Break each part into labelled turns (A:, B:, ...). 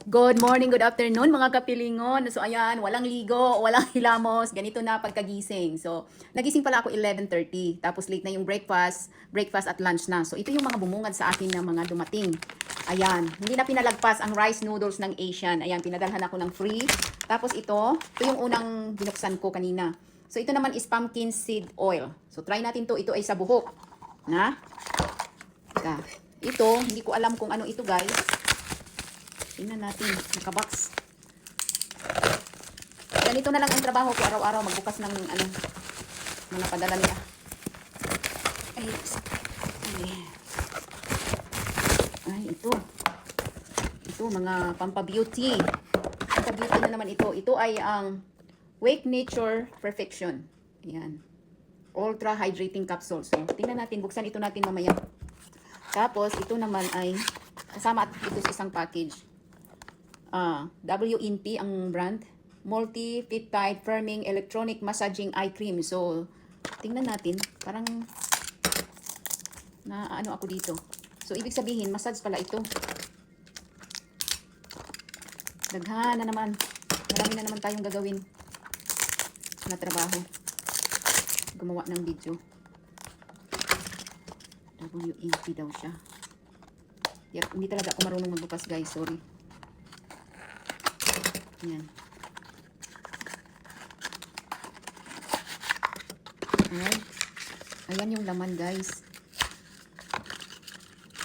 A: Good morning, good afternoon mga kapilingon. So ayan, walang ligo, walang hilamos, ganito na pagkagising. So nagising pala ako 11:30, tapos late na yung breakfast at lunch na. So ito yung mga bumungad sa akin na mga dumating. Ayan, hindi na pinalagpas ang rice noodles ng Asian. Ayan, pinadalhan ako ng free. Tapos ito yung unang binuksan ko kanina. So ito naman is pumpkin seed oil. So try natin to, ito ay sa buhok. Na? Ito, hindi ko alam kung ano ito guys. Tingnan natin, nakabox. Ganito na lang ang trabaho ko araw-araw, magbukas ng mga padala nila. Ay, ito. Ito, mga pampabeauty. Pampabeauty na naman ito. Ito ay ang Wake Nature Perfection. Ayan. Ultra Hydrating Capsule. So, tingnan natin, buksan ito natin mamaya. Tapos, ito naman ay kasama at ito sa isang package. WNP ang brand. Multi-peptide firming electronic massaging eye cream. So, tingnan natin. Parang na ano ako dito. So, ibig sabihin, massage pala ito. Daghan na naman. Marami na naman tayong gagawin na trabaho. Gumawa ng video. WNP daw siya. Hindi talaga ako marunong magbukas guys. Sorry. Ayan. Alright. Ayan yung laman guys.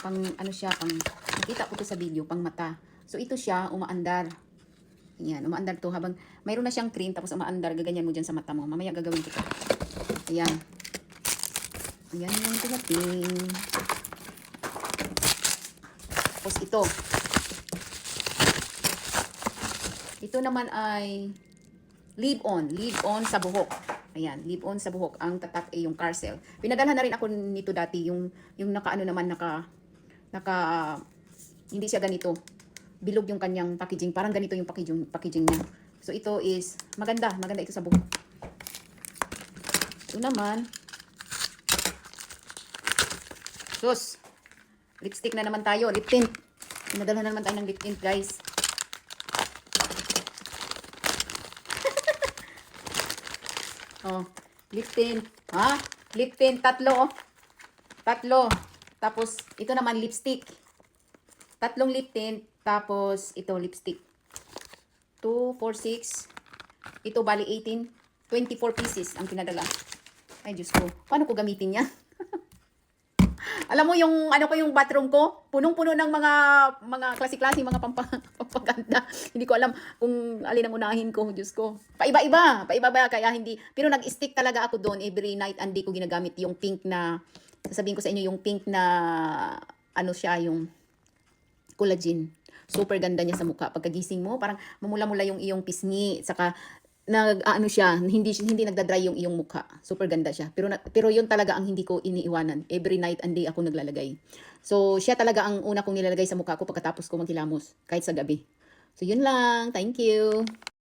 A: Pang ano siya, nakita ko to sa video, pang mata. So ito siya, umaandar. Ayan, umaandar to habang mayroon na siyang cream tapos umaandar, gaganyan mo dyan sa mata mo. Mamaya gagawin ko to. Ayan. Ayan yung dumating. Tapos ito. Ito naman ay leave-on sa buhok. Ayan, leave-on sa buhok. Ang tatak ay yung Carcel. Pinadalhan na rin ako nito dati, yung naka hindi siya ganito. Bilog yung kanyang packaging. Parang ganito yung packaging niya. So ito is maganda ito sa buhok. Ito naman, lipstick na naman tayo, lip tint. Pinadalhan na naman tayo ng lip tint, guys. Oh, lip tint. Ha? Lip tint, tatlo. Tapos, ito naman, lipstick. 3 lip tint. Tapos, ito, lipstick. 2, 4, 6. Ito, bali 18. 24 pieces ang pinadala. Ay, Diyos ko. Paano ko gamitin yan? Alam mo yung yung bathroom ko, punong-puno ng mga klase-klase, mga pampaganda. Hindi ko alam kung alin ang unahin ko, Diyos ko. Paiba-iba kaya hindi. Pero nag-stick talaga ako doon every night and day ko ginagamit yung pink na, sasabihin ko sa inyo yung pink na siya, yung collagen. Super ganda niya sa mukha. Pagkagising mo, parang mamula-mula yung iyong pisngi, saka siya, hindi nagda-dry yung iyong mukha. Super ganda siya. Pero yun talaga ang hindi ko iniiwanan. Every night and day ako naglalagay. So, siya talaga ang una kong nilalagay sa mukha ko pagkatapos ko maghilamos, kahit sa gabi. So, yun lang. Thank you.